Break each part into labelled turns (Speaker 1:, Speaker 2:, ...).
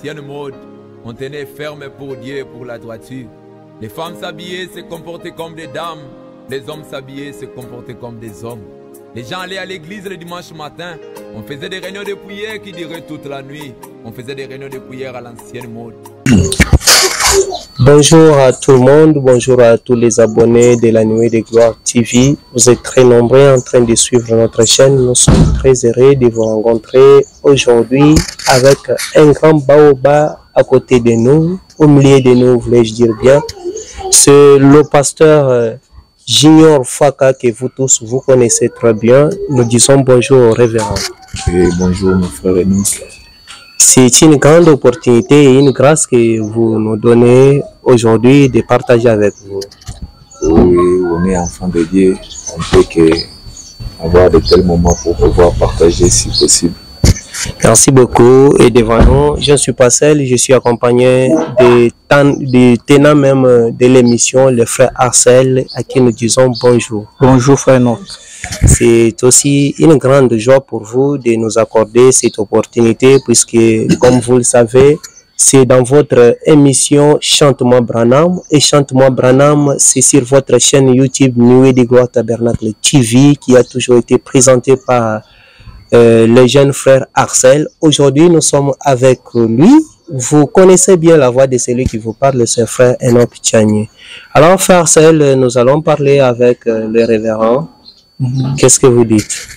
Speaker 1: l'ancienne mode. On tenait ferme pour Dieu et pour la droiture. Les femmes s'habillaient, se comportaient comme des dames. Les hommes s'habillaient, se comportaient comme des hommes. Les gens allaient à l'église le dimanche matin. On faisait des réunions de prière qui duraient toute la nuit. On faisait des réunions de prière à l'ancienne mode.
Speaker 2: Bonjour à tout le monde, bonjour à tous les abonnés de la Nuit de Gloire TV. Vous êtes très nombreux en train de suivre notre chaîne. Nous sommes très heureux de vous rencontrer aujourd'hui avec un grand baobab à côté de nous, au milieu de nous, voulais-je dire bien. C'est le pasteur Junior Faka que vous tous vous connaissez très bien. Nous disons bonjour au révérend.
Speaker 3: Et bonjour mes frères et nous.
Speaker 2: C'est une grande opportunité et une grâce que vous nous donnez aujourd'hui de partager avec vous.
Speaker 3: Oui, on est enfant de Dieu. On peut que avoir de tels moments pour pouvoir partager si possible.
Speaker 2: Merci beaucoup. Et devant nous, je ne suis pas seul, je suis accompagné des tenants même de l'émission, le frère Arcel, à qui nous disons bonjour.
Speaker 4: Bonjour frère Noc.
Speaker 2: C'est aussi une grande joie pour vous de nous accorder cette opportunité puisque, comme vous le savez, c'est dans votre émission Chante-moi Branham. Et Chante-moi Branham, c'est sur votre chaîne YouTube Nuit de Gloire Tabernacle TV qui a toujours été présentée par le jeune frère Arcel. Aujourd'hui, nous sommes avec lui. Vous connaissez bien la voix de celui qui vous parle, c'est frère Enoch Tchani. Alors, frère Arcel, nous allons parler avec le révérend. Qu'est-ce que vous dites?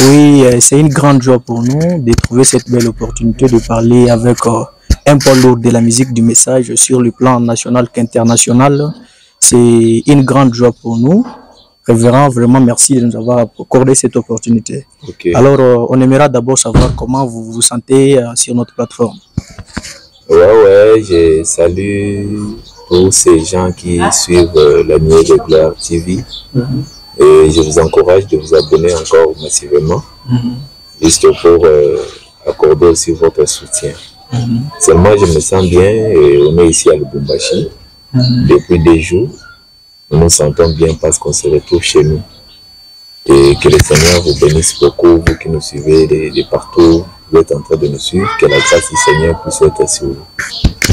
Speaker 4: Oui, c'est une grande joie pour nous de trouver cette belle opportunité de parler avec un pôle lourd de la musique du message sur le plan national qu'international. C'est une grande joie pour nous. Révérend, vraiment merci de nous avoir accordé cette opportunité.
Speaker 3: Okay.
Speaker 4: Alors, on aimerait d'abord savoir comment vous vous sentez sur notre plateforme.
Speaker 3: Ouais, je salue tous ces gens qui suivent la Nuit de Gloire TV. Et je vous encourage de vous abonner encore massivement, juste pour accorder aussi votre soutien. Seulement, je me sens bien et on est ici à Lubumbashi depuis des jours. Nous nous sentons bien parce qu'on se retrouve chez nous. Et que le Seigneur vous bénisse beaucoup, vous qui nous suivez de partout, vous êtes en train de nous suivre, que la grâce du Seigneur puisse être sur vous.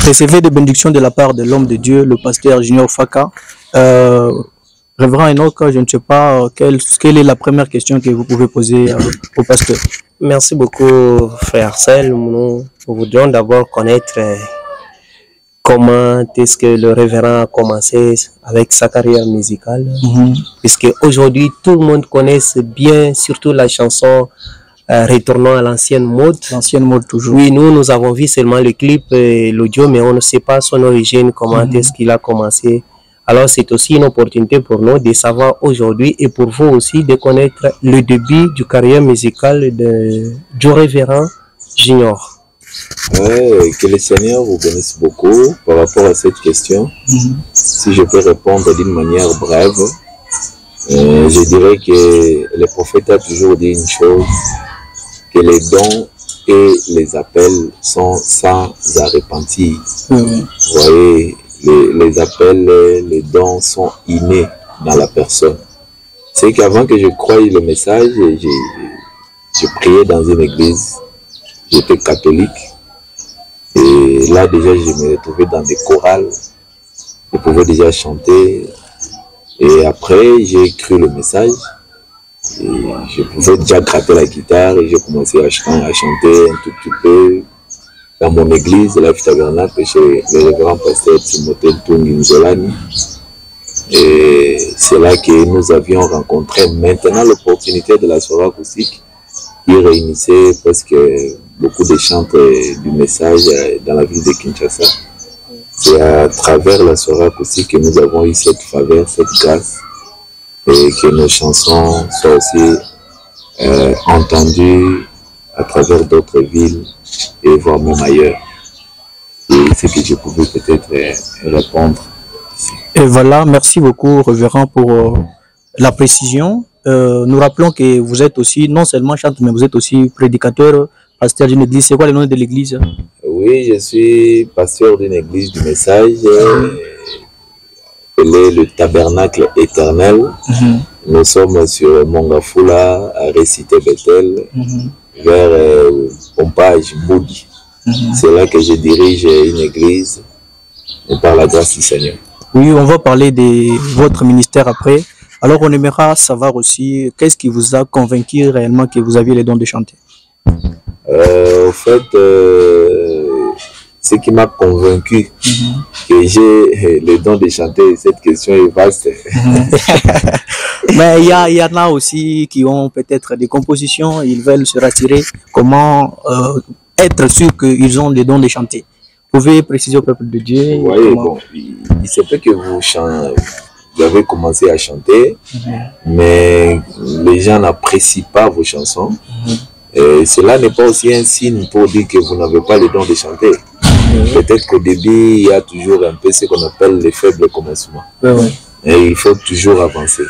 Speaker 4: Recevez des bénédictions de la part de l'homme de Dieu, le pasteur Junior Faka. Révérend Enoch, je ne sais pas quelle est la première question que vous pouvez poser au pasteur.
Speaker 2: Merci beaucoup, frère Arcel. Nous voudrions d'abord connaître comment est-ce que le révérend a commencé avec sa carrière musicale. Puisque aujourd'hui, tout le monde connaît bien, surtout la chanson Retournons à l'ancienne mode.
Speaker 4: L'ancienne mode toujours.
Speaker 2: Oui, nous avons vu seulement le clip et l'audio, mais on ne sait pas son origine, comment est-ce qu'il a commencé. Alors, c'est aussi une opportunité pour nous de savoir aujourd'hui et pour vous aussi de connaître le début du carrière musicale du révérend Junior.
Speaker 3: Ouais, que le Seigneur vous bénisse beaucoup par rapport à cette question. Si je peux répondre d'une manière brève, je dirais que le prophète a toujours dit une chose, que les dons et les appels sont sans arrepentir. Vous voyez, les appels, les dons sont innés dans la personne. C'est qu'avant que je croie le message, je priais dans une église, j'étais catholique. Et là déjà je me retrouvais dans des chorales, je pouvais déjà chanter. Et après j'ai cru le message, et je pouvais déjà gratter la guitare et j'ai commencé à chanter un tout petit peu. Dans mon église, la Tabernacle, chez le révérend pasteur Timothée Tunginzolani. Et c'est là que nous avions rencontré maintenant l'opportunité de la soirée acoustique qui réunissait presque beaucoup de chanteurs du message dans la ville de Kinshasa. C'est à travers la soirée acoustique que nous avons eu cette faveur, cette grâce, et que nos chansons soient aussi entendues à travers d'autres villes et voire même ailleurs. Et c'est que je pouvais peut-être répondre ici.
Speaker 4: Et voilà, merci beaucoup révérend pour la précision. Nous rappelons que vous êtes aussi, non seulement chanteur, mais vous êtes aussi prédicateur, pasteur d'une église. C'est quoi le nom de l'église?
Speaker 3: Oui, je suis pasteur d'une église du message, appelée le Tabernacle Éternel. Nous sommes sur Mongafula, à Récité Bethel, vers Pompage Boudi. C'est là que je dirige une église et par la grâce du Seigneur.
Speaker 4: Oui, on va parler de votre ministère après. Alors, on aimera savoir aussi qu'est-ce qui vous a convaincu réellement que vous aviez les dons de chanter.
Speaker 3: Au fait, ce qui m'a convaincu que j'ai le don de chanter, cette question est vaste.
Speaker 4: Mais il y en a aussi qui ont peut-être des compositions, ils veulent se rassurer. Comment être sûr qu'ils ont les dons de chanter? Vous pouvez préciser au peuple de Dieu?
Speaker 3: Vous voyez, bon, il se peut que vous avez commencé à chanter, mais les gens n'apprécient pas vos chansons. Et cela n'est pas aussi un signe pour dire que vous n'avez pas le don de chanter. Peut-être qu'au début, il y a toujours un peu ce qu'on appelle les faibles commencements. Et il faut toujours avancer.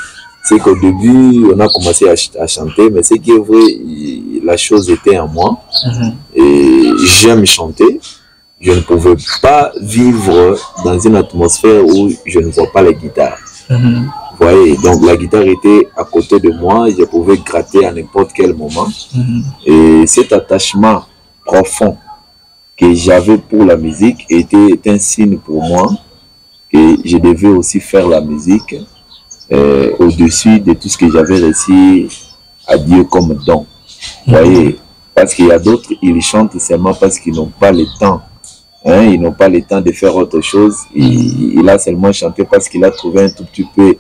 Speaker 3: C'est qu'au début, on a commencé à chanter, mais ce qui est vrai, la chose était en moi. Et j'aime chanter. Je ne pouvais pas vivre dans une atmosphère où je ne vois pas la guitare. Vous voyez, donc la guitare était à côté de moi, je pouvais gratter à n'importe quel moment. Et cet attachement profond que j'avais pour la musique était un signe pour moi que je devais aussi faire la musique au-dessus de tout ce que j'avais reçu à Dieu comme don. Vous voyez, parce qu'il y a d'autres, ils chantent seulement parce qu'ils n'ont pas le temps. Ils n'ont pas le temps de faire autre chose. Il a seulement chanté parce qu'il a trouvé un tout petit peu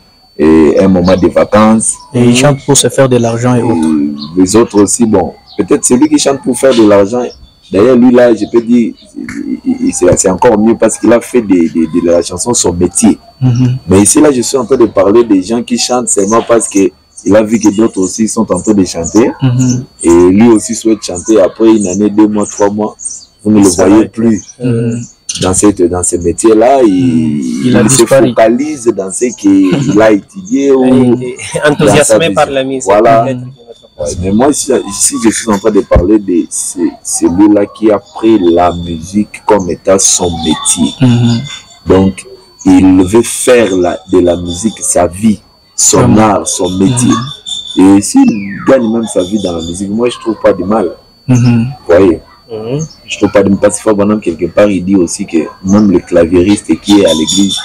Speaker 3: un moment de vacances.
Speaker 4: Et il chante pour se faire de l'argent et autres.
Speaker 3: Les autres aussi, bon, peut-être celui qui chante pour faire de l'argent, d'ailleurs lui là, je peux dire, c'est encore mieux parce qu'il a fait de la chanson son métier. Mais ici là, je suis en train de parler des gens qui chantent seulement parce que il a vu que d'autres aussi sont en train de chanter. Et lui aussi souhaite chanter après une année, 2 mois, 3 mois. Vous ne le voyez plus dans ce métier-là. Il se focalise dans ce qu'il a étudié ou
Speaker 2: enthousiasmé par la musique.
Speaker 3: Voilà. Mais moi, ici, je suis en train de parler de celui-là qui a pris la musique comme étant son métier. Donc, il veut faire de la musique sa vie, son art, son métier. Et s'il gagne même sa vie dans la musique, moi, je ne trouve pas de mal. Vous voyez? Je trouve pas de parce que quelque part il dit aussi que même le claviériste qui est à l'église,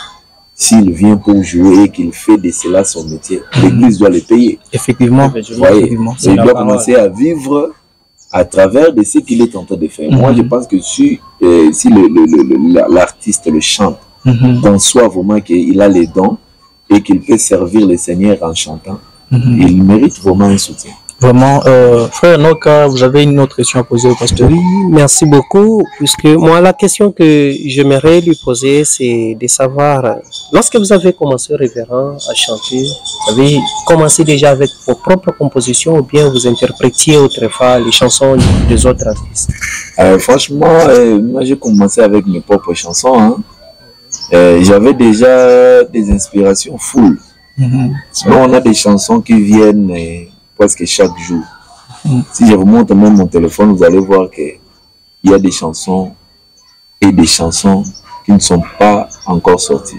Speaker 3: s'il vient pour jouer et qu'il fait de cela son métier, l'église doit le payer.
Speaker 4: Effectivement.
Speaker 3: Voyez, il doit commencer à vivre à travers de ce qu'il est en train de faire. Moi je pense que si l'artiste le chante, qu'on soit vraiment qu'il a les dons et qu'il peut servir le Seigneur en chantant, il mérite vraiment un soutien.
Speaker 4: Vraiment, frère Noka, vous avez une autre question à poser au pasteur?
Speaker 2: Oui, merci beaucoup. Puisque moi, la question que j'aimerais lui poser, c'est de savoir, lorsque vous avez commencé, révérend, à chanter, vous avez commencé déjà avec vos propres compositions ou bien vous interprétiez autrefois les chansons des autres artistes?
Speaker 3: Franchement, moi j'ai commencé avec mes propres chansons. J'avais déjà des inspirations full. Sinon, on a des chansons qui viennent presque chaque jour. Si je vous montre même mon téléphone, vous allez voir qu'il y a des chansons et des chansons qui ne sont pas encore sorties.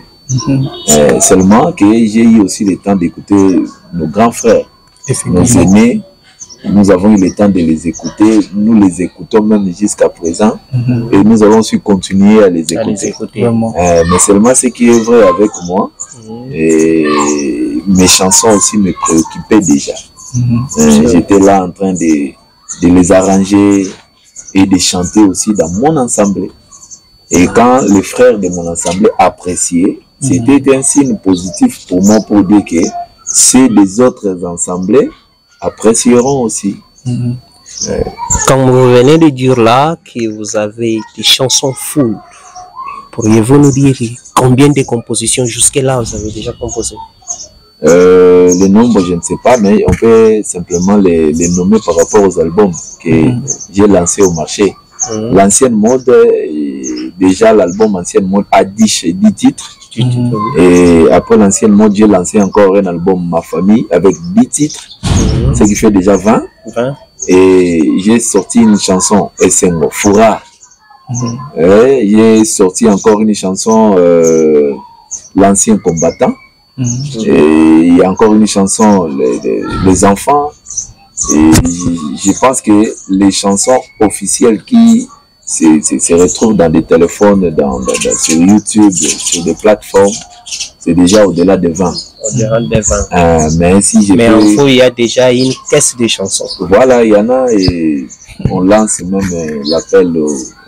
Speaker 3: Seulement que j'ai eu aussi le temps d'écouter nos grands frères, nos aînés. Nous avons eu le temps de les écouter. Nous les écoutons même jusqu'à présent. Et nous allons su continuer à les écouter. Mais seulement ce qui est vrai avec moi, et mes chansons aussi me préoccupaient déjà. J'étais là en train de les arranger et de chanter aussi dans mon ensemble. Et quand les frères de mon ensemble appréciaient, c'était un signe positif pour moi pour dire que ceux des autres ensembles apprécieront aussi.
Speaker 2: Comme vous venez de dire là que vous avez des chansons full, pourriez-vous nous dire combien de compositions jusque-là vous avez déjà composé?
Speaker 3: Le nombre, je ne sais pas, mais on peut simplement les nommer par rapport aux albums que j'ai lancés au marché. L'ancienne mode, déjà l'album ancienne mode a 10 titres. Et après l'ancienne mode, j'ai lancé encore un album Ma Famille avec 10 titres, ce qui fait déjà 20. Et j'ai sorti une chanson, Essengo, Foura. J'ai sorti encore une chanson, L'ancien combattant. Et il y a encore une chanson, les enfants. Et je pense que les chansons officielles qui se retrouvent dans des téléphones, sur YouTube, sur des plateformes, c'est déjà au-delà de 20.
Speaker 2: Au-delà de 20.
Speaker 3: Mais si je
Speaker 2: mais en fait, il y a déjà une caisse de chansons.
Speaker 3: Voilà, il y en a et on lance même l'appel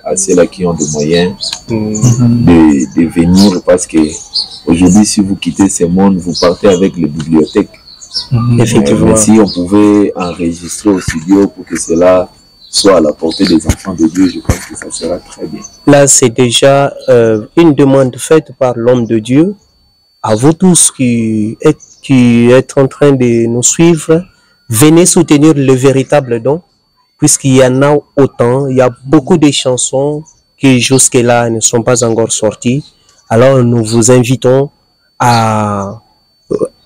Speaker 3: à ceux-là qui ont des moyens de venir parce que aujourd'hui, si vous quittez ce monde, vous partez avec les bibliothèques.
Speaker 2: Effectivement.
Speaker 3: Mais si on pouvait enregistrer au studio pour que cela soit à la portée des enfants de Dieu, je pense que ça sera très bien.
Speaker 2: Là, c'est déjà une demande faite par l'homme de Dieu. À vous tous qui êtes en train de nous suivre, venez soutenir le véritable don, puisqu'il y en a autant. Il y a beaucoup de chansons qui jusque-là ne sont pas encore sorties. Alors, nous vous invitons à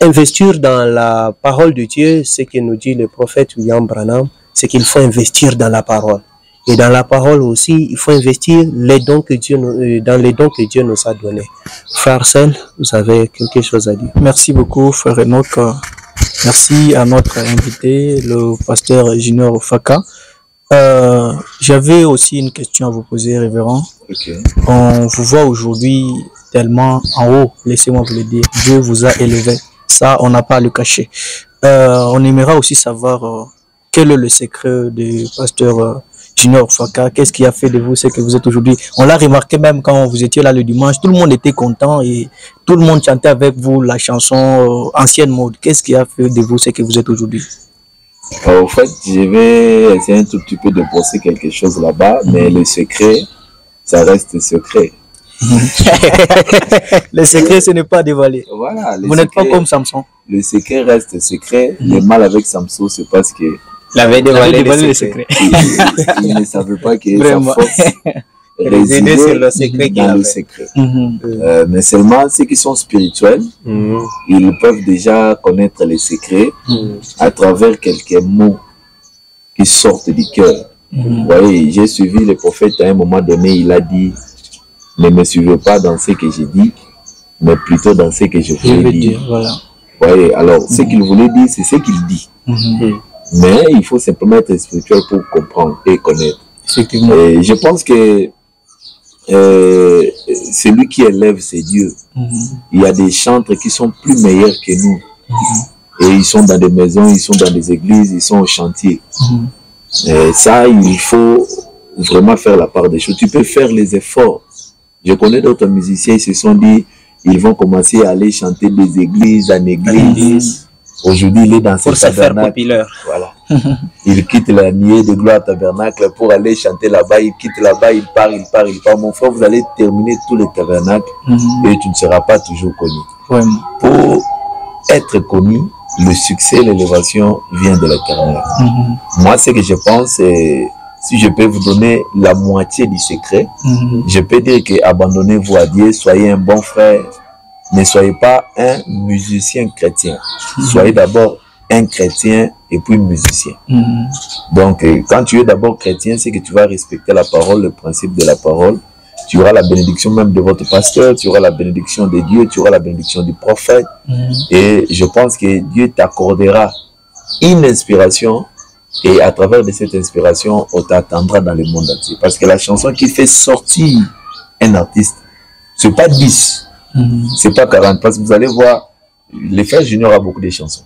Speaker 2: investir dans la parole de Dieu, ce que nous dit le prophète William Branham, c'est qu'il faut investir dans la parole. Et dans la parole aussi, il faut investir les dons que Dieu, dans les dons que Dieu nous a donnés. Frère Sel, vous avez quelque chose à dire?
Speaker 4: Merci beaucoup, frère Enoch. Merci à notre invité, le pasteur Junior Faka. J'avais aussi une question à vous poser, révérend.
Speaker 3: Okay.
Speaker 4: On vous voit aujourd'hui tellement en haut, laissez-moi vous le dire. Dieu vous a élevé. Ça, on n'a pas à le cacher. On aimerait aussi savoir quel est le secret du pasteur Junior Faka. Qu'est-ce qui a fait de vous ce que vous êtes aujourd'hui? On l'a remarqué même quand vous étiez là le dimanche. Tout le monde était content et tout le monde chantait avec vous la chanson ancienne mode. Qu'est-ce qui a fait de vous ce que vous êtes aujourd'hui?
Speaker 3: En fait, je vais essayer un tout petit peu de penser quelque chose là-bas, mais le secret, ça reste secret.
Speaker 4: Le secret, ce n'est pas dévoilé.
Speaker 3: Voilà,
Speaker 4: vous n'êtes pas comme Samson.
Speaker 3: Le secret reste secret. Le mal avec Samson, c'est parce que
Speaker 2: il avait dévoilé le secret.
Speaker 3: Il ne savait pas que sa force résidait sur le secret dans le secret. Mais seulement ceux qui sont spirituels, ils peuvent déjà connaître les secrets à travers quelques mots qui sortent du cœur. Vous voyez, j'ai suivi le prophète à un moment donné, il a dit: ne me suivez pas dans ce que j'ai dit, mais plutôt dans ce que je voulais dire. Voilà. Vous voyez, alors ce qu'il voulait dire, c'est ce qu'il dit. Mais il faut simplement être spirituel pour comprendre et connaître. Et je pense que celui qui élève, c'est Dieu. Il y a des chantres qui sont plus meilleurs que nous. Et ils sont dans des maisons, ils sont dans des églises, ils sont au chantier. Et ça, il faut vraiment faire la part des choses. Tu peux faire les efforts. Je connais d'autres musiciens, ils se sont dit, ils vont commencer à aller chanter des églises en église. Aujourd'hui, il est dans ce tabernacle. Voilà. Il quitte la nuée de gloire tabernacle pour aller chanter là-bas. Il quitte là-bas, il part. Mon frère, vous allez terminer tous les tabernacles et tu ne seras pas toujours connu. Pour être connu, le succès, l'élévation vient de l'Éternel. Moi, ce que je pense, c'est, si je peux vous donner la moitié du secret, je peux dire que abandonnez-vous à Dieu, soyez un bon frère. Ne soyez pas un musicien chrétien. Soyez d'abord un chrétien et puis musicien. Donc, quand tu es d'abord chrétien, c'est que tu vas respecter la parole, le principe de la parole. Tu auras la bénédiction même de votre pasteur, tu auras la bénédiction de Dieu, tu auras la bénédiction du prophète. Et je pense que Dieu t'accordera une inspiration et à travers de cette inspiration, on t'attendra dans le monde entier. Parce que la chanson qui fait sortir un artiste, c'est pas 10. C'est pas 40, parce que vous allez voir, les frères Junior a beaucoup de chansons.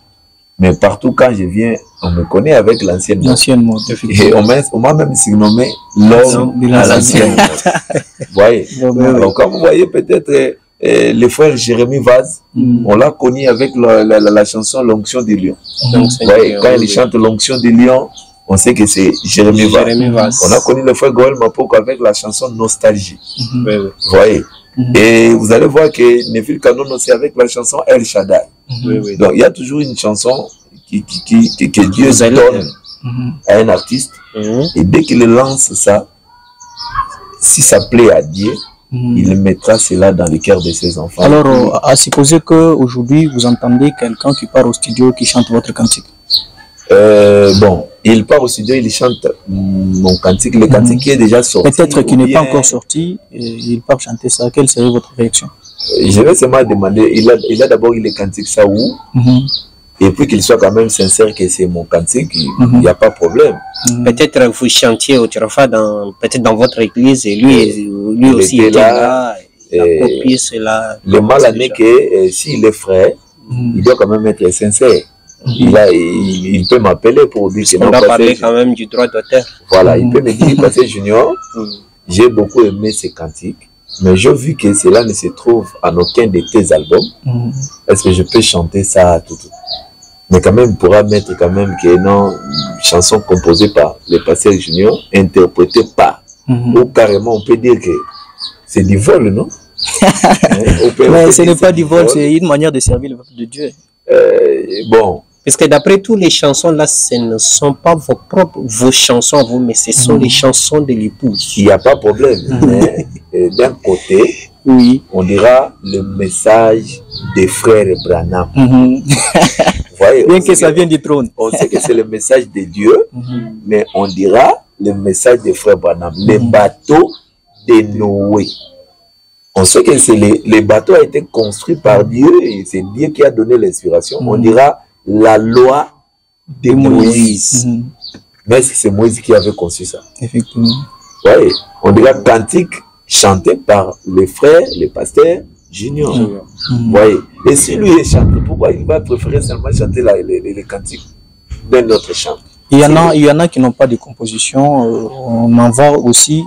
Speaker 3: Mais partout quand je viens, on me connaît avec l'ancienne mode. Et on m'a même surnommé l'homme à l'ancienne mode. Vous voyez. Alors quand vous voyez peut-être le frère Jérémy Vaz, on l'a connu avec la chanson L'onction du lion. Vous voyez, quand il chante L'onction du lion, on sait que c'est Jérémy Vaz. On a connu le frère Goël Mapoko avec la chanson Nostalgie. Vous voyez. Et vous allez voir que Neville Canon aussi avec la chanson El Shaddai. Donc il y a toujours une chanson que Dieu donne à un artiste. Et dès qu'il lance ça, si ça plaît à Dieu, il mettra cela dans le cœur de ses enfants.
Speaker 4: Alors, à supposer qu'aujourd'hui vous entendez quelqu'un qui part au studio qui chante votre cantique.
Speaker 3: Bon, il part au studio, il chante mon cantique, le cantique qui est déjà sorti.
Speaker 4: Peut-être qu'il n'est pas encore sorti, et il part chanter ça. Quelle serait votre réaction?
Speaker 3: Je vais seulement demander, il a d'abord le cantique ça où? et puis qu'il soit quand même sincère que c'est mon cantique, il n'y a pas de problème.
Speaker 2: Peut-être vous chantiez autrefois peut-être dans votre église et lui aussi était là. Il a copié cela.
Speaker 3: Le mal en est que s'il est frère, il doit quand même être sincère. Il peut m'appeler pour dire que
Speaker 2: on doit parler quand même du droit d'auteur.
Speaker 3: Voilà, il peut me dire, parce que Junior, j'ai beaucoup aimé ces cantiques, mais j'ai vu que cela ne se trouve en aucun de tes albums. Est-ce que je peux chanter ça tout? Mais quand même, il pourra mettre quand même que non, chanson composée par le pasteur Junior, interprétée par, ou carrément on peut dire que c'est du vol, non?
Speaker 4: Mais ce n'est pas du vol, c'est une manière de servir le peuple de Dieu.
Speaker 3: Bon.
Speaker 2: Parce que d'après tous les chansons là, ce ne sont pas vos chansons à vous, mais ce sont les chansons de l'épouse.
Speaker 3: Il n'y a pas de problème. Mais d'un côté, on dira le message des frères Branham. Vous voyez,
Speaker 4: bien que ça vienne du trône.
Speaker 3: On sait que c'est le message de Dieu, mais on dira le message des frères Branham. Les bateaux de Noé. On sait que les bateaux ont été construits par Dieu et c'est Dieu qui a donné l'inspiration. On dira la loi de Moïse. Mais est-ce que c'est Moïse qui avait conçu ça?
Speaker 4: Effectivement.
Speaker 3: Oui, on dira cantique chanté par les frères, les pasteurs Junior. Voyez. Et si lui est chanté, pourquoi il va préférer seulement chanter les cantiques d'un autre chant?
Speaker 4: Il y en a qui n'ont pas de composition. On en voit aussi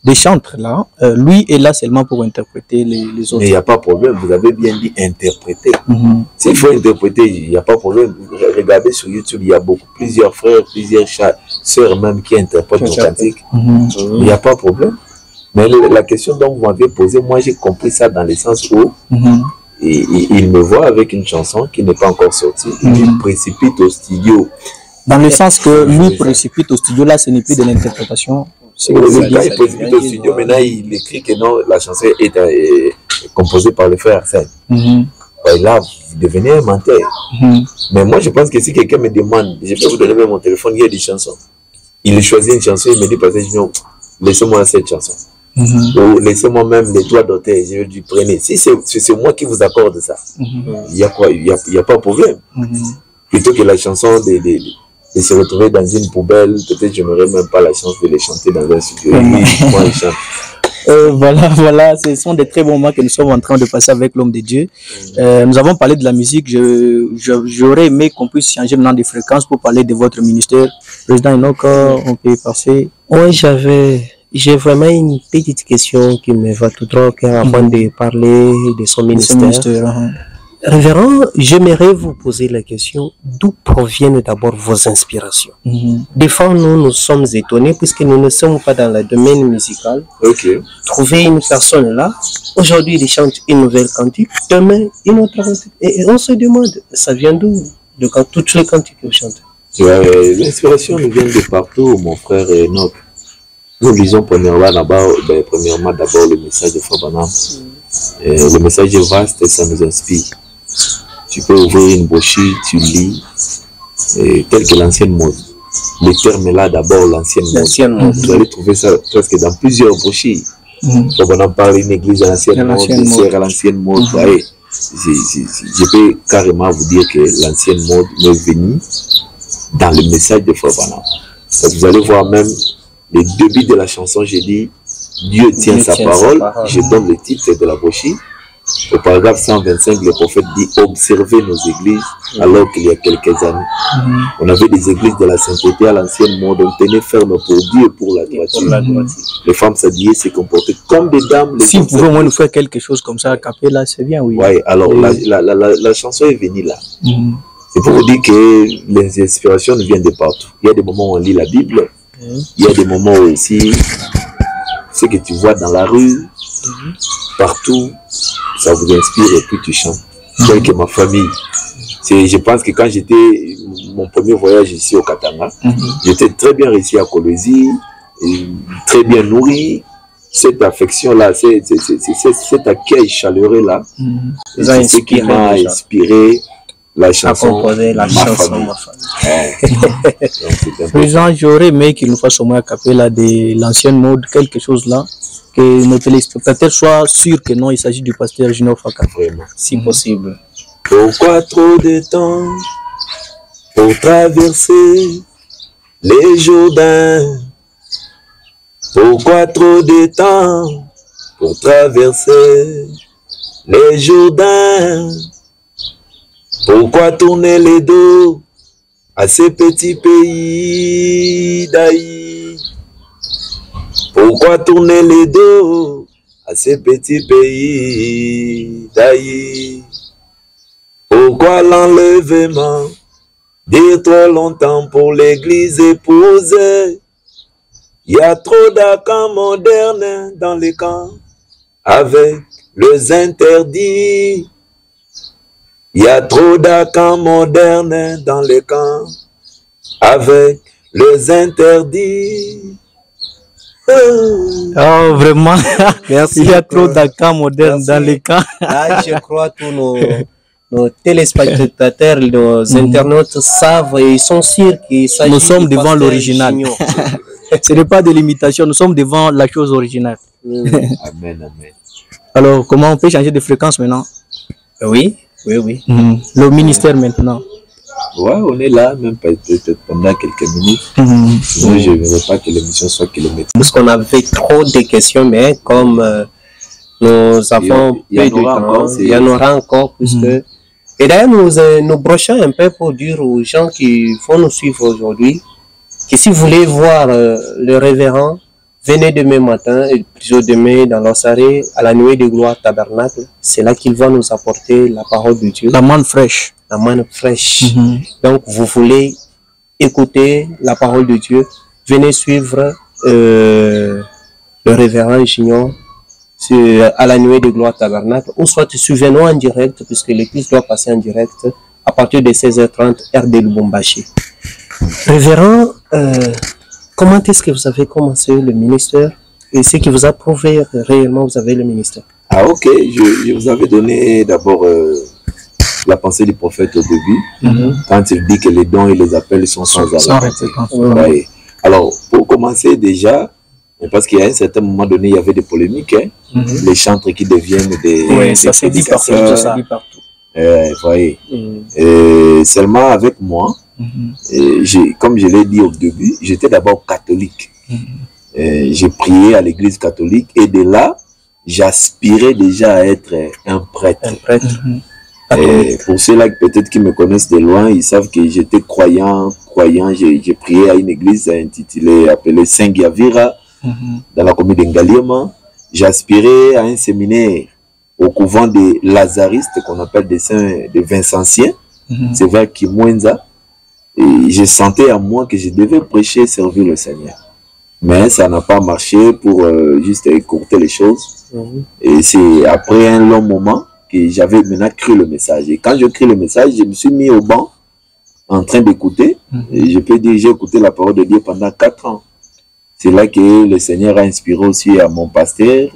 Speaker 4: des chantres là. Lui est là seulement pour interpréter les autres.
Speaker 3: Mais il n'y a pas de problème, vous avez bien dit interpréter. S'il faut interpréter, il n'y a pas de problème. Regardez sur YouTube, il y a plusieurs frères, plusieurs sœurs même qui interprètent nos cantiques. Il n'y a pas de problème. Mais la question dont vous m'avez posée, moi j'ai compris ça dans le sens où il me voit avec une chanson qui n'est pas encore sortie. Il précipite au studio.
Speaker 4: Dans le sens que lui précipite au studio, là ce n'est plus de l'interprétation.
Speaker 3: Il précipite au studio, maintenant il écrit que non, la chanson est composée par le frère Arsène. Et là, vous devenez un menteur. Mais moi, je pense que si quelqu'un me demande, je peux vous donner même mon téléphone, il y a des chansons. Il choisit une chanson, il me dit, parce que laissez-moi cette chanson. Ou laissez-moi même les droits d'auteur, je vais lui prendre. Si c'est moi qui vous accorde ça, il y a quoi? Il y a pas de problème. Plutôt que la chanson de se retrouver dans une poubelle, peut-être je n'aurais même pas la chance de les chanter dans un studio. Moi, je chante.
Speaker 4: Voilà, ce sont des très bons moments que nous sommes en train de passer avec l'homme de Dieu. Nous avons parlé de la musique. J'aurais aimé qu'on puisse changer maintenant de fréquence pour parler de votre ministère. Président Enoch, on peut passer.
Speaker 2: Oui, j'ai vraiment une petite question qui me va tout droit avant de parler de son ministère. Révérend, j'aimerais vous poser la question, d'où proviennent d'abord vos inspirations? Des fois, nous sommes étonnés puisque nous ne sommes pas dans le domaine musical. Trouver une personne là, aujourd'hui il chante une nouvelle cantique, demain une autre cantique. Et on se demande, ça vient d'où? De quand toutes les cantiques que vous chantez?
Speaker 3: L'inspiration nous vient de partout, mon frère Enoch. Nous lisons premièrement d'abord le message de Frère Branham. Le message est vaste et ça nous inspire. Tu peux ouvrir une brochure, tu lis, tel que l'ancienne mode. Le terme est là d'abord, l'ancienne mode. Vous allez trouver ça presque dans plusieurs brochures. Quand on en parle d'une église à l'ancienne mode, des sœurs à l'ancienne mode, je peux carrément vous dire que l'ancienne mode m'est venue dans le message de Frère Branham. Vous allez voir même le début de la chanson, j'ai dit Dieu tient sa parole. Je donne le titre de la brochure. Au paragraphe 125, le prophète dit observez nos églises alors qu'il y a quelques années. On avait des églises de la sainteté à l'ancienne mode, on tenait ferme pour Dieu et pour la droiture. Les femmes s'habillaient, se comportaient comme des dames.
Speaker 4: Si vous pouvez au moins nous faire quelque chose comme ça à Capella, c'est bien, oui.
Speaker 3: Oui, alors la chanson est venue là. C'est pour vous dire que les inspirations viennent de partout. Il y a des moments où on lit la Bible, il y a des moments où aussi ce que tu vois dans la rue, partout, ça vous inspire et puis tu chantes. Tel que ma famille. Je pense que quand j'étais, mon premier voyage ici au Katanga, j'étais très bien réussi à Kolwezi, très bien nourri. Cette affection-là, cet accueil chaleureux-là, c'est ce qui m'a inspiré la chanson.
Speaker 2: Ma famille.
Speaker 4: Président, j'aurais aimé qu'il nous fasse au moins à Capella de l'ancienne mode, quelque chose là, que nos téléspectateurs soient sûrs que non, il s'agit du pasteur Junior Faka.
Speaker 3: Vraiment.
Speaker 2: Si possible.
Speaker 3: Pourquoi trop de temps pour traverser les Jourdains. Pourquoi trop de temps pour traverser les Jourdains? Pourquoi tourner les dos à ces petits pays d'Aïe? Pourquoi tourner les dos à ces petits pays d'Aïe? Pourquoi l'enlèvement dire trop longtemps pour l'église épousée? Il y a trop d'accords modernes dans les camps avec les interdits. Il y a trop d'accords modernes dans les camps avec les interdits.
Speaker 4: Oh, vraiment, merci. Il y a trop d'accords modernes dans les camps.
Speaker 2: Ah, je crois que nos téléspectateurs, nos internautes savent et ils sont sûrs qu'il s'agit.
Speaker 4: Nous sommes devant l'original. Ce n'est pas de l'imitation, nous sommes devant la chose originale.
Speaker 3: Amen, amen.
Speaker 4: Alors, comment on peut changer de fréquence maintenant?
Speaker 2: Oui, oui, oui.
Speaker 4: Le ministère maintenant.
Speaker 3: Ouais, on est là, même peut-être pendant quelques minutes. Sinon, je ne veux pas que l'émission soit kilométrique.
Speaker 2: Parce qu'on avait trop de questions, mais comme nous avons peu de temps, il y en aura encore, puisque... Et d'ailleurs, nous brochons un peu pour dire aux gens qui vont nous suivre aujourd'hui que si vous voulez voir le révérend, venez demain matin, et plutôt demain dans l'Ossaré, à la nuée de gloire tabernacle. C'est là qu'il va nous apporter la parole de Dieu.
Speaker 4: La manne fraîche.
Speaker 2: La manne fraîche. Donc, vous voulez écouter la parole de Dieu, venez suivre le révérend Junior à la nuée de gloire tabernacle, ou soit suivez-nous en direct, puisque l'église doit passer en direct à partir de 16h30, heure de Lubumbashi. Révérend, comment est-ce que vous avez commencé le ministère et ce qui vous a prouvé réellement vous avez le ministère?
Speaker 3: Ah ok, je vous avais donné d'abord la pensée du prophète au début, quand il dit que les dons et les appels sont sans arrêt. Ouais. Alors, pour commencer déjà, parce qu'à un certain moment donné, il y avait des polémiques, les chantres qui deviennent des...
Speaker 2: Oui, ça s'est dit partout.
Speaker 3: Voyez. Seulement avec moi, comme je l'ai dit au début, j'étais d'abord catholique. J'ai prié à l'église catholique et de là, j'aspirais déjà à être un prêtre.
Speaker 2: Un prêtre.
Speaker 3: Pour ceux-là peut-être qui me connaissent de loin, ils savent que j'étais croyant. J'ai prié à une église appelée Saint-Giavira, dans la commune d'Engaliema. J'aspirais à un séminaire au couvent des Lazaristes, qu'on appelle des Vincentiens, c'est vers Kimwenza. Et je sentais à moi que je devais prêcher et servir le Seigneur. Mais ça n'a pas marché pour juste écourter les choses. Et c'est après un long moment que j'avais maintenant cru le message. Et quand je crie le message, je me suis mis au banc en train d'écouter. Et je peux dire j'ai écouté la parole de Dieu pendant 4 ans. C'est là que le Seigneur a inspiré aussi à mon pasteur.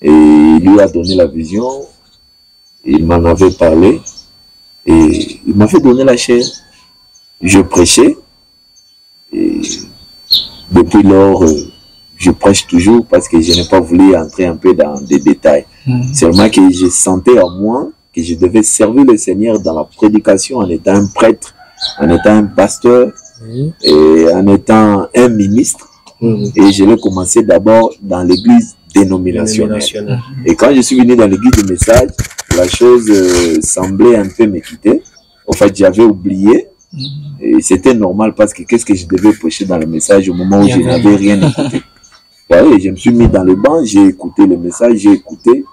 Speaker 3: Et il lui a donné la vision. Il m'en avait parlé. Et il m'avait donné la chair. Je prêchais. Et depuis lors, je prêche toujours parce que je n'ai pas voulu entrer un peu dans des détails. Seulement que je sentais en moi que je devais servir le Seigneur dans la prédication en étant un prêtre, en étant un pasteur et en étant un ministre. Et je l'ai commencé d'abord dans l'église dénominationnelle. Et quand je suis venu dans l'église de message, la chose semblait un peu me quitter. En fait, j'avais oublié. Et c'était normal parce que qu'est-ce que je devais prêcher dans le message au moment où je n'avais rien écouté. Ouais, je me suis mis dans le banc, j'ai écouté le message, j'ai écouté.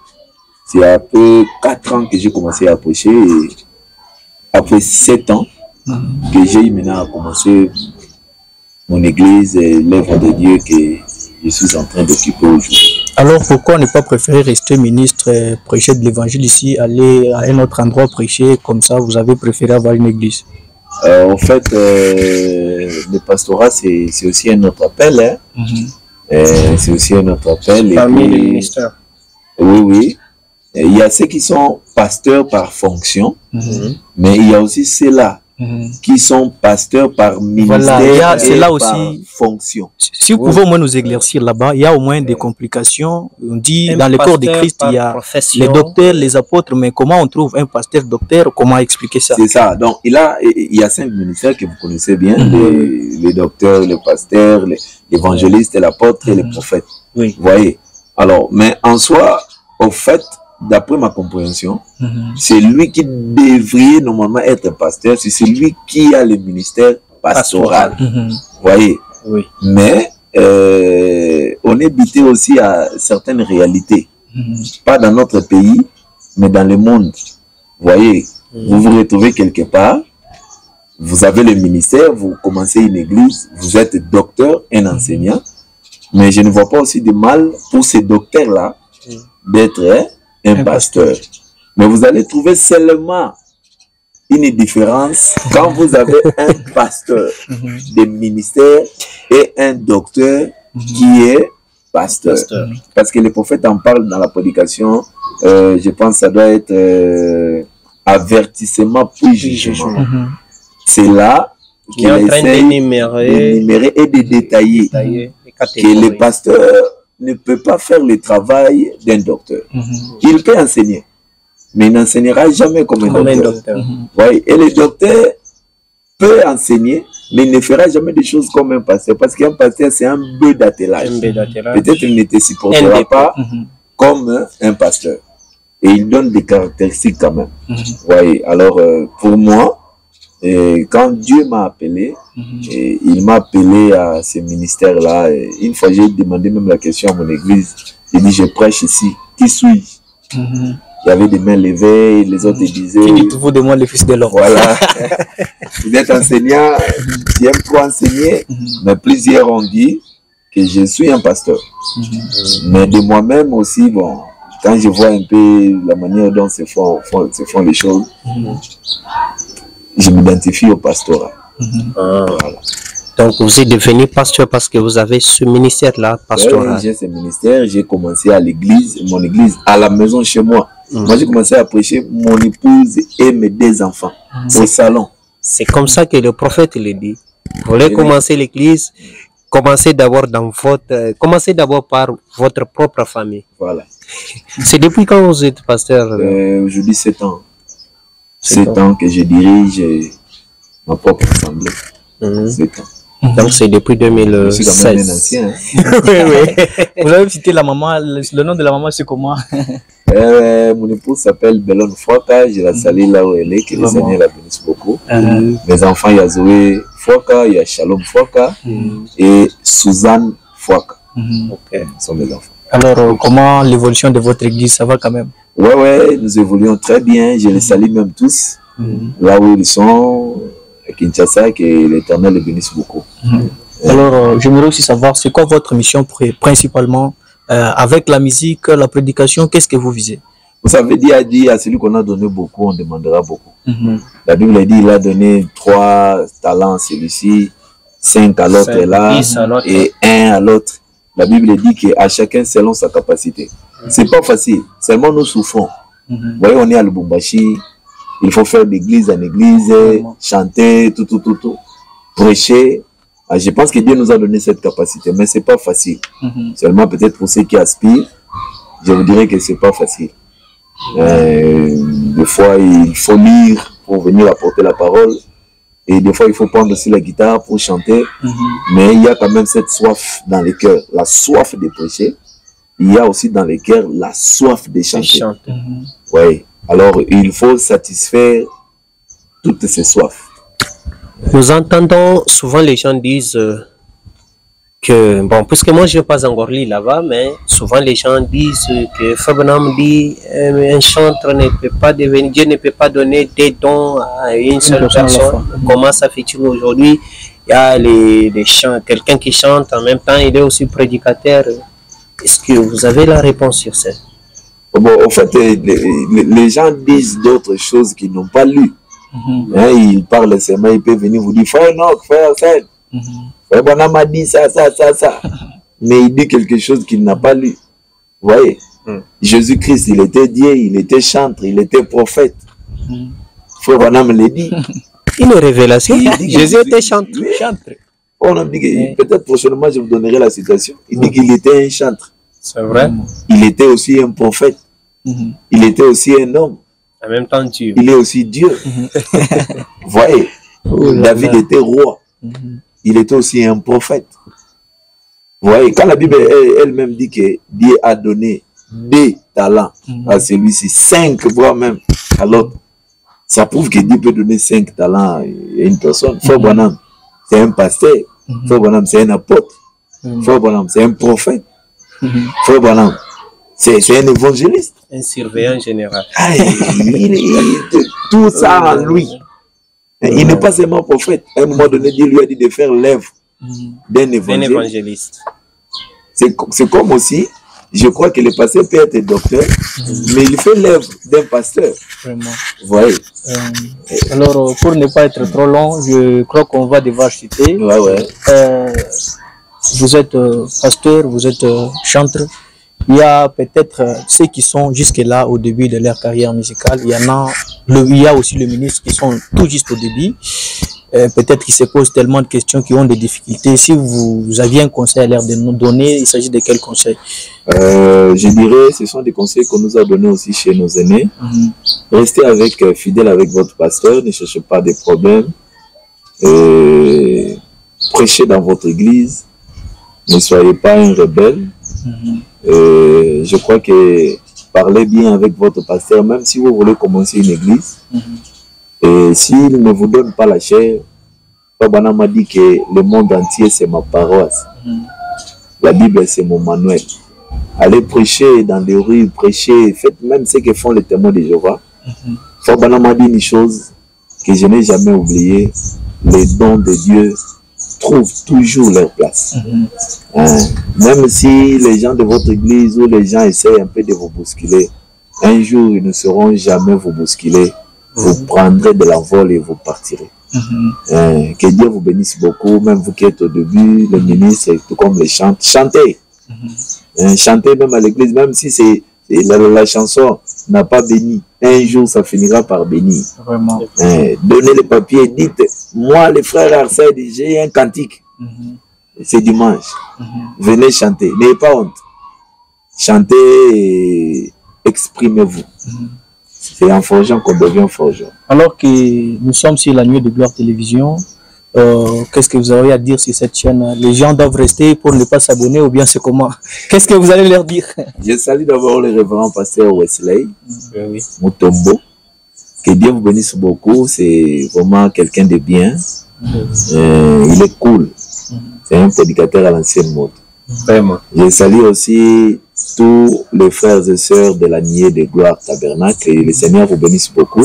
Speaker 3: C'est après 4 ans que j'ai commencé à prêcher. Et après 7 ans que j'ai maintenant commencé mon église et l'œuvre de Dieu que je suis en train d'occuper aujourd'hui.
Speaker 4: Alors pourquoi ne pas préférer rester ministre, prêcher de l'évangile ici, aller à un autre endroit prêcher comme ça? Vous avez préféré avoir une église?
Speaker 3: En fait, le pastorat, c'est aussi un autre appel. C'est aussi un autre appel.
Speaker 2: Parmi les ministères.
Speaker 3: Oui, oui. Il y a ceux qui sont pasteurs par fonction, mais il y a aussi ceux-là qui sont pasteurs par ministère
Speaker 4: voilà, c'est là
Speaker 3: par
Speaker 4: aussi
Speaker 3: fonction.
Speaker 4: Si vous pouvez au moins nous éclaircir là-bas, il y a au moins des complications. On dit dans les corps de Christ, il y a les docteurs, les apôtres, mais comment on trouve un pasteur docteur? Comment expliquer ça?
Speaker 3: C'est ça. Donc, il y a 5 ministères que vous connaissez bien, les docteurs, les pasteurs, l'évangéliste, l'apôtre et les prophètes.
Speaker 2: Oui.
Speaker 3: Vous voyez? Alors, mais en soi, au fait, d'après ma compréhension, c'est lui qui devrait normalement être pasteur, c'est celui qui a le ministère pastoral. Vous voyez?
Speaker 2: Oui.
Speaker 3: Mais on est buté aussi à certaines réalités. Pas dans notre pays, mais dans le monde. Vous voyez? Vous vous retrouvez quelque part, vous avez le ministère, vous commencez une église, vous êtes docteur, un enseignant, mais je ne vois pas aussi de mal pour ces docteurs-là d'être un pasteur. Mais vous allez trouver seulement une différence quand vous avez un pasteur de ministère et un docteur qui est pasteur. Parce que les prophètes en parlent dans la prédication, je pense que ça doit être avertissement puis jugement. C'est là qu'il essaie d'énumérer et de détailler que le pasteur ne peut pas faire le travail d'un docteur. Il peut enseigner, mais il n'enseignera jamais comme un docteur. Ouais. Et le docteur peut enseigner, mais il ne fera jamais des choses comme un pasteur, parce qu'un pasteur, c'est un bœuf d'attelage. Peut-être qu'il ne te supportera pas comme un pasteur. Et il donne des caractéristiques quand même. Ouais. Alors, pour moi, quand Dieu m'a appelé, il m'a appelé à ce ministère-là. Une fois, j'ai demandé même la question à mon église. J'ai dit, je prêche ici. Qui suis-je? Il y avait des mains levées, les autres disaient...
Speaker 4: Qui dites-vous de moi, le fils de l'homme?
Speaker 3: Voilà. Vous êtes enseignant, j'aime trop enseigner, mais plusieurs ont dit que je suis un pasteur. Mais de moi-même aussi, bon, quand je vois un peu la manière dont se font les choses, je m'identifie au pastorat. Voilà.
Speaker 2: Donc vous êtes devenu pasteur parce que vous avez ce ministère-là, pastoral.
Speaker 3: Oui, j'ai ce ministère, j'ai commencé à l'église, mon église, à la maison chez moi. Moi, j'ai commencé à prêcher, mon épouse et mes 2 enfants au salon.
Speaker 2: C'est comme ça que le prophète le dit. Vous voulez commencer l'église, commencez d'abord par votre propre famille.
Speaker 3: Voilà.
Speaker 2: C'est depuis quand vous êtes pasteur?
Speaker 3: Aujourd'hui, 7 ans. 7 ans que je dirige ma propre assemblée. 7 ans.
Speaker 2: Donc c'est depuis 2016.
Speaker 3: Je suis quand même un ancien.
Speaker 4: Oui. Vous avez cité la maman, le nom de la maman, c'est comment?
Speaker 3: Mon épouse s'appelle Bellon Fouaka, je la salue là où elle est, que les Seigneur la bénisse beaucoup. Mes enfants, il y a Zoé Fouaka, il y a Shalom Fouaka et Suzanne Fouaka. Ce sont mes enfants.
Speaker 4: Alors, comment l'évolution de votre église, ça va quand même?
Speaker 3: Ouais, nous évoluons très bien, je les salue même tous, là où ils sont, à Kinshasa, que l'Éternel les bénisse beaucoup.
Speaker 4: Alors, j'aimerais aussi savoir, c'est quoi votre mission principalement avec la musique, la prédication, qu'est-ce que vous visez?
Speaker 3: Vous savez, Dieu a dit à celui qu'on a donné beaucoup, on demandera beaucoup. La Bible a dit, il a donné 3 talents à celui-ci, 5 à l'autre là, et 1 à l'autre. La Bible dit qu'à chacun selon sa capacité. C'est pas facile, seulement nous souffrons. Vous voyez, on est à Lubumbashi, il faut faire d'église en église, chanter, tout. Prêcher. Je pense que Dieu nous a donné cette capacité, mais c'est pas facile. Seulement peut-être pour ceux qui aspirent, je vous dirais que c'est pas facile. Des fois, il faut lire pour venir apporter la parole. Et des fois, il faut prendre aussi la guitare pour chanter. Mais il y a quand même cette soif dans les cœurs, la soif de prêcher. Il y a aussi dans les cœurs la soif de chanter. Oui. Alors, il faut satisfaire toutes ces soifs.
Speaker 2: Nous entendons souvent les gens disent que, bon, puisque moi je n'ai pas encore lu là-bas, mais souvent les gens disent que Fabonam dit un chanteur ne peut pas devenir, Dieu ne peut pas donner des dons à une seule personne. Comment ça fait-il aujourd'hui? Il y a les chants, quelqu'un qui chante en même temps, il est aussi prédicateur. Est-ce que vous avez la réponse sur ça?
Speaker 3: Bon, en fait, les gens disent d'autres choses qu'ils n'ont pas lu. Ils parlent seulement, ils peuvent venir vous dire, frère Enoch, frère Seth, frère Bonham m'a dit ça. Mais il dit quelque chose qu'il n'a pas lu. Vous voyez, Jésus-Christ, il était Dieu, il était chantre, il était prophète. Frère Bonham l'a dit.
Speaker 2: Une révélation. Jésus était chantre.
Speaker 3: On a dit que peut-être prochainement je vous donnerai la citation. Il dit qu'il était un chantre.
Speaker 2: C'est vrai.
Speaker 3: Il était aussi un prophète. Il était aussi un homme.
Speaker 2: En même temps, Dieu.
Speaker 3: Il est aussi Dieu. Voyez, David était roi. Il était aussi un prophète. Voyez, quand la Bible elle-même dit que Dieu a donné des talents à celui-ci, 5 voire même à l'autre, ça prouve que Dieu peut donner 5 talents à une personne. Frère Branham, c'est un pasteur. Frère Branham, c'est un apôtre. Frère Branham, c'est un prophète. Frère Branham, c'est un évangéliste.
Speaker 2: Un surveillant général.
Speaker 3: Tout ça en lui. Il n'est pas seulement prophète. À un moment donné, Dieu lui a dit de faire l'œuvre d'un évangéliste. C'est comme aussi, je crois que le pasteur peut être docteur, mais il fait l'œuvre d'un pasteur.
Speaker 4: Vraiment.
Speaker 3: Vous voyez.
Speaker 4: Alors, pour ne pas être trop long, je crois qu'on va devoir citer. Vous êtes pasteur, vous êtes chantre. Il y a peut-être ceux qui sont jusque-là au début de leur carrière musicale. Il y a aussi les ministres qui sont tout juste au début. Peut-être qu'ils se posent tellement de questions, qui ont des difficultés. Si vous aviez un conseil à leur donner, il s'agit de quel conseil?
Speaker 3: Je dirais, ce sont des conseils qu'on nous a donnés aussi chez nos aînés. Restez fidèle avec votre pasteur, ne cherchez pas des problèmes. Prêchez dans votre église. Ne soyez pas un rebelle. Je crois que parlez bien avec votre pasteur, même si vous voulez commencer une église. Et s'il ne vous donne pas la chair, Pabana m'a dit que le monde entier c'est ma paroisse. La Bible c'est mon manuel. Allez prêcher dans les rues, prêcher, faites même ce que font les témoins de Jéhovah. Pabana m'a dit une chose que je n'ai jamais oubliée, les dons de Dieu trouvent toujours leur place. Même si les gens de votre église ou les gens essaient un peu de vous bousculer, un jour ils ne sauront jamais vous bousculer. Vous prendrez de l'envol et vous partirez. Que Dieu vous bénisse beaucoup, même vous qui êtes au début, le ministre, tout comme les chants. Chantez. Chantez même à l'église, même si la chanson n'a pas béni. Un jour, ça finira par bénir.
Speaker 4: Vraiment.
Speaker 3: Donnez le papier, dites, moi, les frères Arsène, j'ai un cantique. C'est dimanche. Venez chanter. N'ayez pas honte. Chantez et exprimez-vous. C'est en forgeant qu'on devient forgeant.
Speaker 4: Alors que nous sommes sur la nuit de Gloire Télévision, qu'est-ce que vous avez à dire sur cette chaîne? Les gens doivent rester pour ne pas s'abonner ou bien c'est comment? Qu'est-ce que vous allez leur dire?
Speaker 3: Je salue d'abord le révérend pasteur Wesley Mutombo. Que Dieu vous bénisse beaucoup. C'est vraiment quelqu'un de bien. Il est cool. C'est un prédicateur à l'ancienne mode.
Speaker 2: Vraiment.
Speaker 3: Je salue aussi tous les frères et sœurs de la nuée de Gloire Tabernacle et le Seigneur vous bénisse beaucoup.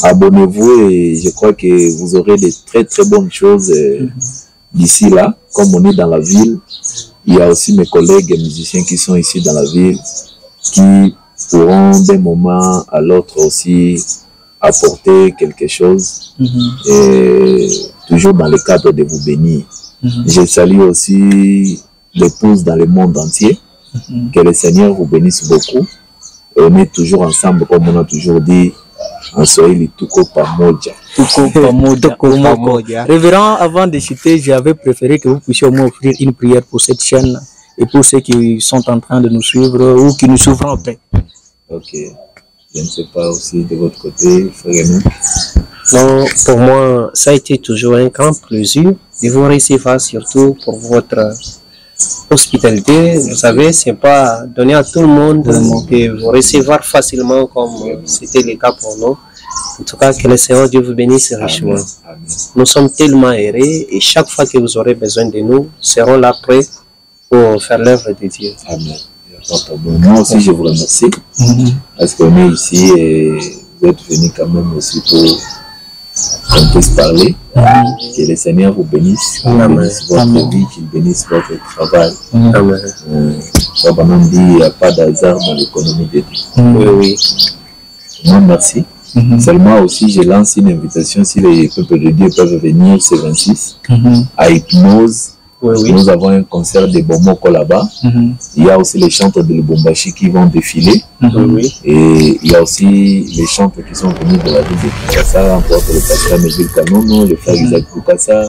Speaker 3: Abonnez-vous et je crois que vous aurez de très très bonnes choses d'ici là. Comme on est dans la ville, il y a aussi mes collègues musiciens qui sont ici dans la ville qui pourront d'un moment à l'autre aussi apporter quelque chose et toujours dans le cadre de vous bénir. Je salue aussi l'épouse dans le monde entier. Que le Seigneur vous bénisse beaucoup. Et on est toujours ensemble, comme on a toujours dit en Swahili, tuko pamoja.
Speaker 4: Révérend, avant de chuter, j'avais préféré que vous puissiez au moins offrir une prière pour cette chaîne et pour ceux qui sont en train de nous suivre ou qui nous suivront après.
Speaker 3: Ok. Je ne sais pas aussi de votre côté, frère.
Speaker 2: Non, pour moi, ça a été toujours un grand plaisir de vous recevoir, surtout pour votre hospitalité. Vous savez, c'est pas donné à tout le monde de vous recevoir facilement comme c'était le cas pour nous. En tout cas, que le Seigneur Dieu vous bénisse richement. Amen. Nous sommes tellement heureux et chaque fois que vous aurez besoin de nous, nous serons là prêts pour faire l'œuvre de Dieu. Amen.
Speaker 3: Moi aussi, je vous remercie parce qu'on est ici et vous êtes venus quand même aussi pour qu'on puisse parler. Que le Seigneur vous bénisse, qu'il bénisse votre vie, qu'il bénisse votre travail. Amen. Il n'y a pas d'hasard dans l'économie de Dieu. Oui. Moi, merci. Seulement aussi, je lance une invitation si les peuples de Dieu peuvent venir ce 26 à Hypnose Nous avons un concert de Bomoko là-bas. Il y a aussi les chantres de Lubumbashi qui vont défiler. Et il y a aussi les chantres qui sont venus de la ville de Kinshasa, entre autres le pasteur Neville Kanono, le frère Isaac Bukasa,